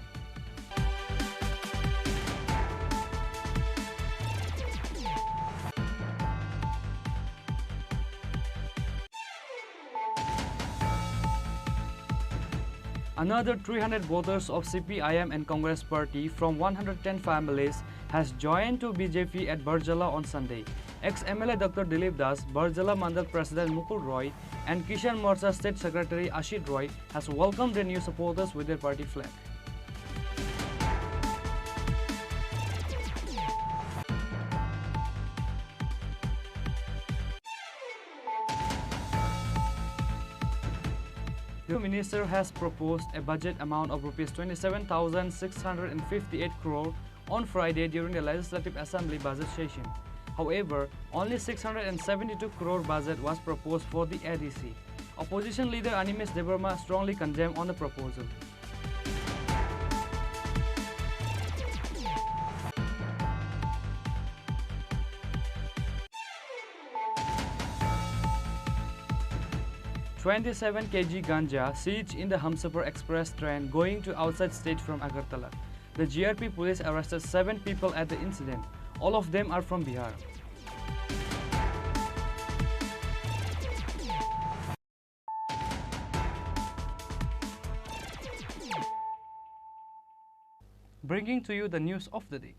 Speaker 9: Another 300 voters of CPIM and Congress Party from 110 families has joined to BJP at Barjala on Sunday. Ex-MLA Dr. Dilip Das, Barjala Mandal President Mukul Roy and Kishan Morcha State Secretary Ashit Roy has welcomed the new supporters with their party flag. The minister has proposed a budget amount of Rs 27,658 crore on Friday during the Legislative Assembly budget session. However, only 672 crore budget was proposed for the ADC. Opposition leader Animesh Debarma strongly condemned on the proposal. "27 kg ganja seized in the Humsafar Express train going to outside state from Agartala. The GRP police arrested 7 people at the incident. All of them are from Bihar. Bringing to you the news of the day.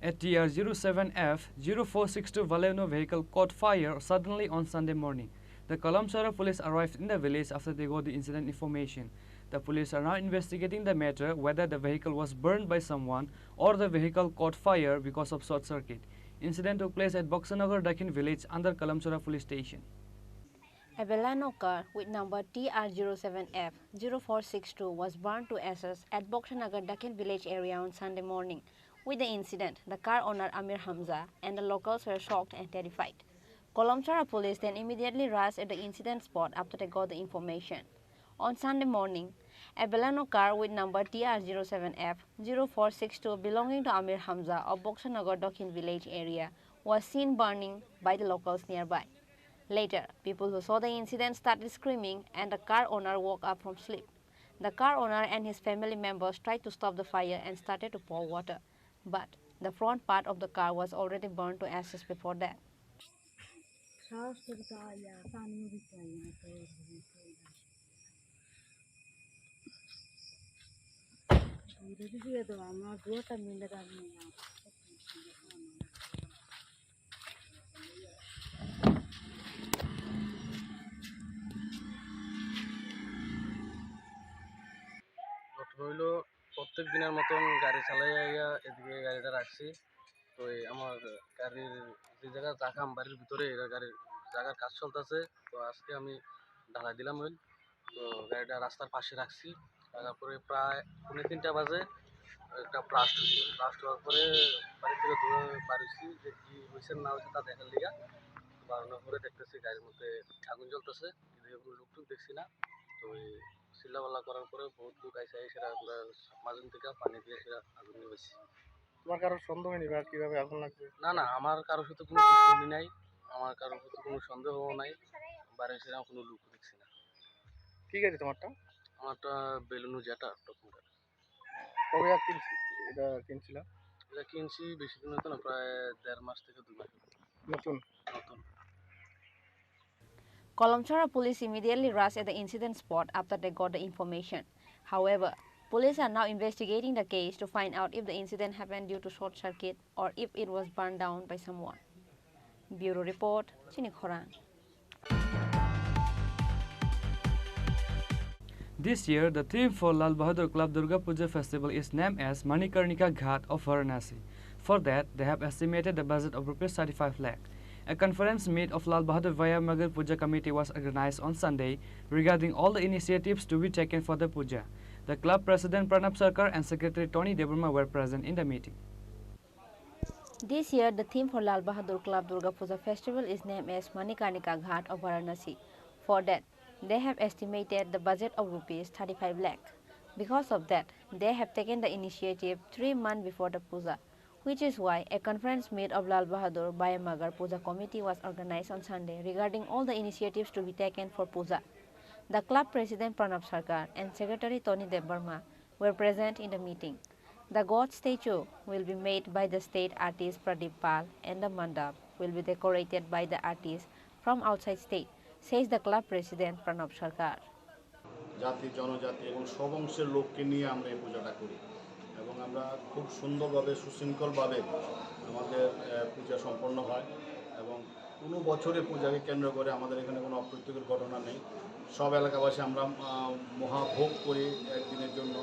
Speaker 9: A TR-07F 0462 Valeno vehicle caught fire suddenly on Sunday morning. The Kalamsara police arrived in the village after they got the incident information. The police are now investigating the matter, whether the vehicle was burned by someone or the vehicle caught fire because of short circuit. Incident took place at Boxanagar Dakin village under Kalamsara police station.
Speaker 10: A Baleno car with number TR07F 0462 was burned to ashes at Boxanagar Dakin village area on Sunday morning. With the incident, the car owner Amir Hamza and the locals were shocked and terrified. Kalamsara police then immediately rushed at the incident spot after they got the information. On Sunday morning, a Baleno car with number TR07F 0462 belonging to Amir Hamza of Boxanagar Dakin village area was seen burning by the locals nearby. Later, people who saw the incident started screaming and the car owner woke up from sleep. The car owner and his family members tried to stop the fire and started to pour water, but the front part of the car was already burned to ashes before that.
Speaker 12: হইল প্রত্যেক দিনের মতন গাড়ি চালাইয়া এদিকে গাড়িটা রাখছি। তো আমার গাড়ির যে জায়গা রাখাম বাড়ির ভিতরে গাড়ির জায়গার কাজ চলতেছে। তো আজকে আমি ঢালাই দিলাম হইল। তো গাড়িটা রাস্তার পাশে রাখছি, রাখার পরে প্রায় 3:30 বাজে একটা ব্লাস্ট হয়েছে। ব্লাস্ট হওয়ার পরে বাড়ি থেকে দৌড়ে বাড়িছি যে কি হয়েছে না হয়েছে তা দেখার লিগা। বারানোর পরে দেখতেছি গাড়ির মধ্যে আগুন জ্বলতেছে, কিন্তু কোনো লোক টুক দেখছি না। তো চিল্লাপাল্লা করার পরে বহুত লোক আইসে সেটা মাঝখান থেকে পানি দিয়ে সেটা আগুন নিয়েছি।
Speaker 20: তোমার কারোর সন্দেহ হয়নি বা কিভাবে আগুন লাগবে?
Speaker 12: না না, আমার কারোর সাথে কোনো দুশ্মনী নাই, আমার কারোর সাথে কোনো সন্দেহও নাই, বাড়ির সেরকম কোনো লোক দেখছি না।
Speaker 20: কি গাড়ি তোমারটা?
Speaker 12: আমারটা বেলুনু যেটা টপ মডেল।
Speaker 20: কবে এটা কিনছিলাম?
Speaker 12: এটা কিনছি বেশি দিন হতো না, প্রায় 1.5 মাস থেকে 2 মাস।
Speaker 20: নতুন।
Speaker 10: Kalamsara police immediately rushed at the incident spot after they got the information. However, police are now investigating the case to find out if the incident happened due to short circuit or if it was burned down by someone. Bureau Report, Chini Khorang.
Speaker 9: This year, the theme for Lal Bahadur Club Durga Puja festival is named as Manikarnika Ghat of Varanasi. For that, they have estimated the budget of Rs 35 lakh. A conference meet of Lal Bahadur Vaya Magar Puja committee was organized on Sunday regarding all the initiatives to be taken for the puja. The club president Pranab Sarkar and secretary Tony Debarma were present in the meeting.
Speaker 10: This year, the theme for Lal Bahadur Club Durga Puja festival is named as Manikarnika Ghat of Varanasi. For that, they have estimated the budget of Rs 35 lakh. Because of that, they have taken the initiative 3 months before the puja, which is why a conference meet of Lal Bahadur Bayamagar Puja Committee was organized on Sunday regarding all the initiatives to be taken for Puja. The club president Pranab Sarkar and secretary Tony Debarma were present in the meeting. The god statue will be made by the state artist Pradeep Pal and the mandap will be decorated by the artist from outside state, says the club president Pranab Sarkar.
Speaker 11: জাতি জনজাতি এবং সব অংশের লোককে নিয়ে আমরা এই পূজাটা করি এবং আমরা খুব সুন্দরভাবে সুশৃঙ্খলভাবে আমাদের পূজা সম্পন্ন হয় এবং কোনো বছরে পূজাকে কেন্দ্র করে আমাদের এখানে কোনো অপ্রীতিকর ঘটনা নেই। সব এলাকাবাসী আমরা মহাভোগ করি একদিনের জন্য,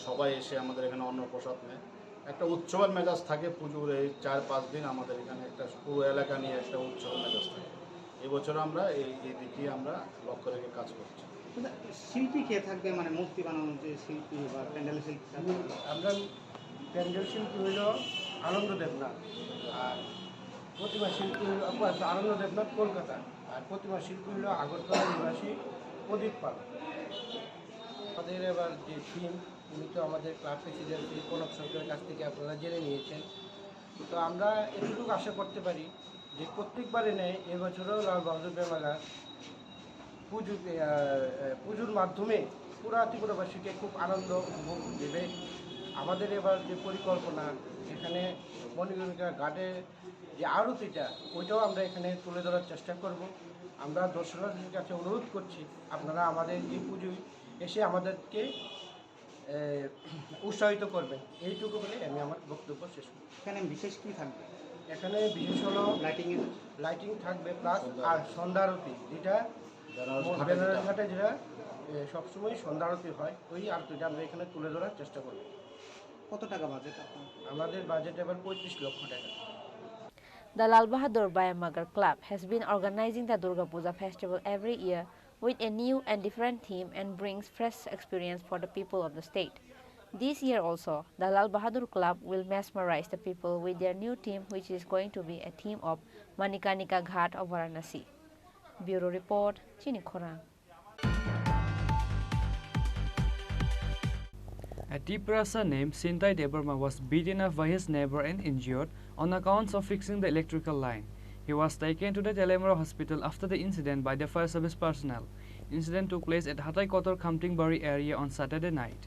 Speaker 11: সবাই এসে আমাদের এখানে অন্নপ্রসাদ নেয়। একটা উৎসবের মেজাজ থাকে পুজোর এই 4-5 দিন আমাদের এখানে একটা পুরো এলাকা নিয়ে একটা উৎসবের মেজাজ থাকে। এবছর আমরা এই দিকে আমরা লক্ষ্য রেখে কাজ করছি।
Speaker 21: শিল্পী কে থাকবে, মানে মূর্তি বানানোর যে শিল্পী বা প্যান্ডেল শিল্পী?
Speaker 22: আমরা প্যান্ডেল শিল্পী হইল আনন্দ দেবনাথ, আর প্রতিমা শিল্পী হইল আনন্দ দেবনাথ কলকাতা, আর প্রতিমা শিল্পী হইল আগরতলা নিবাসী প্রদীপ পাল। আমাদের এবার যে থিম, উনি তো আমাদের ক্লাব প্রেসিডেন্ট কনক সরকারের কাছ থেকে আপনারা জেনে নিয়েছেন। তো আমরা এতটুকু আশা করতে পারি যে প্রত্যেকবারে নেয় এবছরও লাল বাহাদুর বেমাগার পুজোর মাধ্যমে পুরা ত্রিপুরাবাসীকে খুব আনন্দ উপভোগ দেবে। আমাদের এবার যে পরিকল্পনা, এখানে মণিকর্ণিকা ঘাটে যে আরতিটা, ওইটাও আমরা এখানে তুলে ধরার চেষ্টা করব। আমরা দর্শনার্থীদের কাছে অনুরোধ করছি আপনারা আমাদের এই পুজোয় এসে আমাদেরকে উৎসাহিত করবেন। এইটুকু বলে আমি আমার বক্তব্য শেষ করি।
Speaker 21: এখানে বিশেষ কী থাকবে?
Speaker 22: এখানে বিশেষ হলো লাইটিং থাকবে, প্লাস আর সন্ধ্যা আরতি, যেটা বেনারস ঘাটে যেটা সবসময় সন্ধ্যা আরতি হয়, ওই আরতিটা আমরা এখানে তুলে ধরার চেষ্টা করব।
Speaker 21: কত টাকা বাজেট?
Speaker 22: আমাদের বাজেট এবার 35 লক্ষ টাকা।
Speaker 10: The Lal Bahadur Bayamagar Club has been organizing the Durga Puja festival every year with a new and different theme and brings fresh experience for the people of the state. This year also, the Lal Bahadur Club will mesmerize the people with their new theme, which is going to be a theme of Manikarnika Ghat of Varanasi. Bureau Report, Chini Khorang.
Speaker 9: A Tripura named Sintai Debarma was beaten up by his neighbor and injured on accounts of fixing the electrical line. He was taken to the Telemura hospital after the incident by the fire service personnel. Incident took place at Hatai Kotor Kamtingbari area on Saturday night.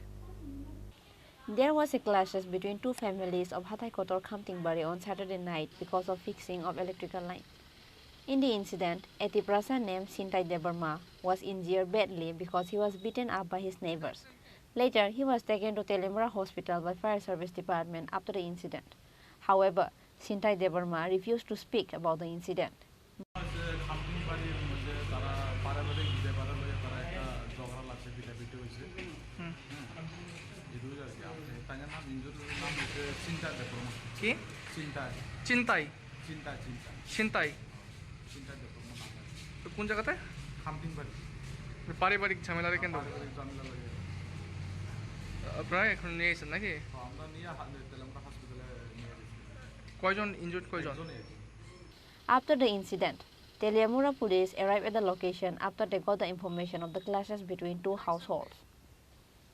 Speaker 10: There was a clashes between two families of Hatai Kotor Kamtingbari on Saturday night because of fixing of electrical line. In the incident, a Tripura named Sintai Debarma was injured badly because he was beaten up by his neighbors. Later, he was taken to Telemura hospital by fire service department after the incident. However, Sintai Debarma refused to speak about the incident.
Speaker 20: চিন্তাই কোন জায়গাতে? পারিবারিক ঝামেলার কেন্দ্র। আপনারা এখন নিয়ে এসেছেন নাকি? কয়জন ইনজুর্ড, কয়জন?
Speaker 10: After the incident, Telemura police arrived at the location after they got the information of the clashes between two households.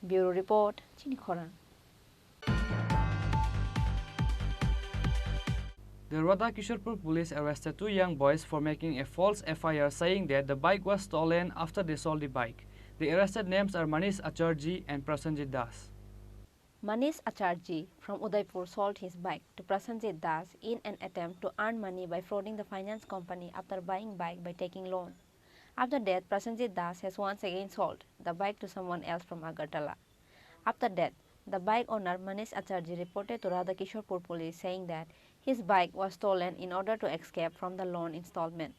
Speaker 10: Bureau Report, Chini Khorang.
Speaker 9: The Radhakisharpur police arrested two young boys for making a false FIR saying that the bike was stolen after they sold the bike. The arrested names are Manish Acharji and Prasanjit Das.
Speaker 10: Manish Acharji from Udaipur sold his bike to Prasanjit Das in an attempt to earn money by frauding the finance company after buying bike by taking loan. After that, Prasanjit Das has once again sold the bike to someone else from Agartala. After that, the bike owner Manish Acharji reported to Radhakisharpur police saying that his bike was stolen in order to escape from the loan installment.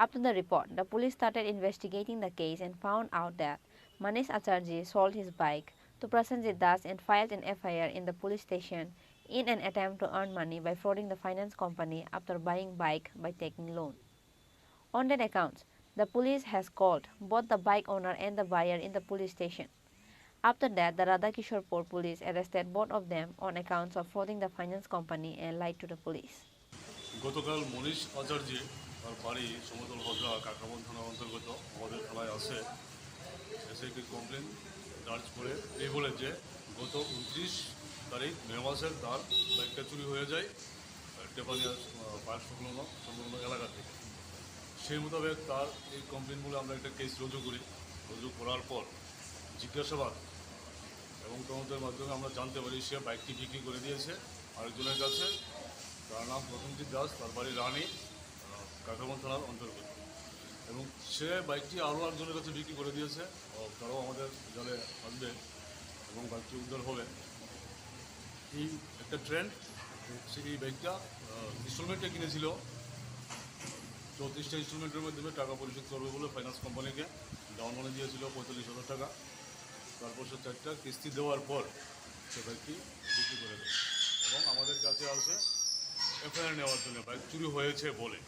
Speaker 10: After the report, the police started investigating the case and found out that Manish Acharji sold his bike to Prasanjit Das and filed an FIR in the police station in an attempt to earn money by frauding the finance company after buying bike by taking loan. On that account, the police has called both the bike owner and the buyer in the police station. After that, the Radhakisharpur police arrested both of them on accounts of frauding the finance company and lied to the police.
Speaker 23: গতকাল মনীষ আচার্য তার বাড়ি সমতল হজরা কাকাবন থানা অন্তর্গত আমাদের থানায় আসে, এসে একটি কমপ্লেন দার্জ করে এই বলে যে গত 29 তারিখ মে মাসের তার বাইকটা চুরি হয়ে যায় টেপানিয়া ফায়ার সংলগ্ন এলাকা থেকে। সেই মোতাবেক তার এই কমপ্লেন বলে আমরা একটা কেস রুজু করি। রুজু করার পর জিজ্ঞাসাবাদ এবং তদন্তের মাধ্যমে আমরা জানতে পারি সে বাইকটি বিক্রি করে দিয়েছে আরেকজনের কাছে। তার নাম প্রথমজিৎ দাস, তার বাড়ি রানী, কাকাবন থানার অন্তর্গত। এবং সে বাইকটি আরও একজনের কাছে বিক্রি করে দিয়েছে, তারাও আমাদের জালে আসবে এবং বাইকটি উদ্ধার হবে। এই একটা ট্রেন্ড, সে এই বাইকটা ইনস্টলমেন্টে কিনেছিল, 34টা ইনস্টলমেন্টের মাধ্যমে টাকা পরিশোধ করবে বলে ফাইন্যান্স কোম্পানিকে ডাউন মানে দিয়েছিল 45,000 টাকা। তারপর সে 4টা কিস্তি দেওয়ার পর সে বাইকটি বিক্রি করে দেয় এবং আমাদের কাছে আসে এফআইআর নেওয়ার জন্য বাইক চুরি হয়েছে বলে।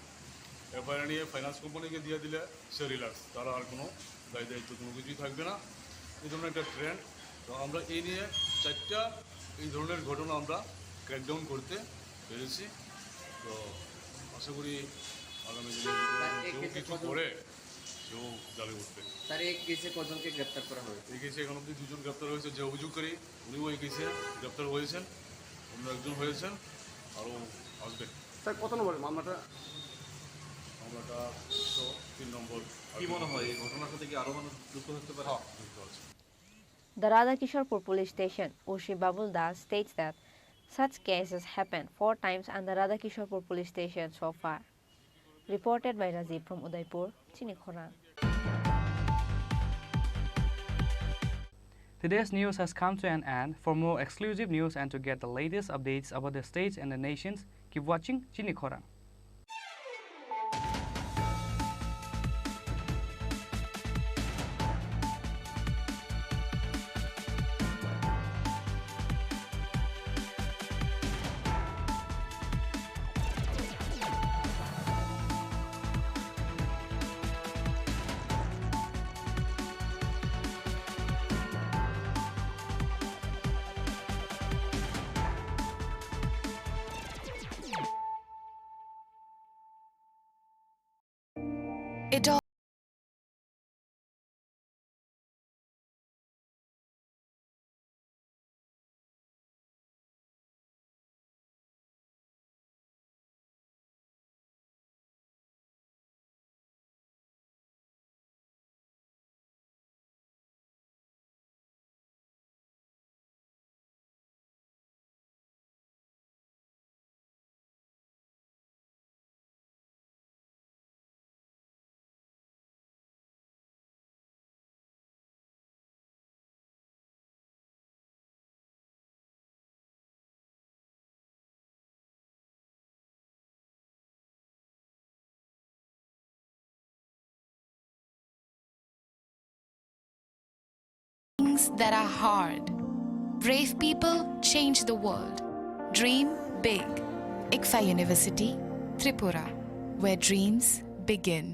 Speaker 23: এফআইআর নিয়ে ফাইন্যান্স কোম্পানিকে দিয়ে দিলে সে রিল্যাক্স, তারা আর কোনো দায়ী দায়িত্ব কোনো কিছুই থাকবে না। এই ধরনের একটা ট্রেন্ড। তো আমরা এই নিয়ে 4টা এই ধরনের ঘটনা আমরা ক্র্যাকডাউন করতে পেরেছি। তো আশা করি আগামী দিনে কেউ কিছু করে সেও জালে উঠবে।
Speaker 15: স্যার এই কেসে কজনকে গ্রেপ্তার করা হয়েছে?
Speaker 23: এই কেসে এখন অব্দি 2 জন গ্রেপ্তার হয়েছে। যে অভিযোগকারী উনিও এই কেসে গ্রেপ্তার হয়েছেন, অন্য একজন হয়েছেন, আরও আসবেন।
Speaker 15: স্যার কত নম্বর মামলাটা?
Speaker 23: মামলাটা 3 নম্বর।
Speaker 15: কি মনে হয় এই ঘটনার সাথে কি আরও মানুষ যুক্ত হতে পারে?
Speaker 23: হ্যাঁ, যুক্ত আছে।
Speaker 10: The Radhakisharpur police station, Oshi Babul Das, states that such cases happen 4 times at the Radhakisharpur police station so far. Reported by Rajiv from Udaipur, Chini Khorang.
Speaker 9: Today's news has come to an end. For more exclusive news and to get the latest updates about the states and the nations, keep watching Chini Khorang.
Speaker 1: It all things that are hard. Brave people change the world. Dream big. ICFA University, Tripura, where dreams begin.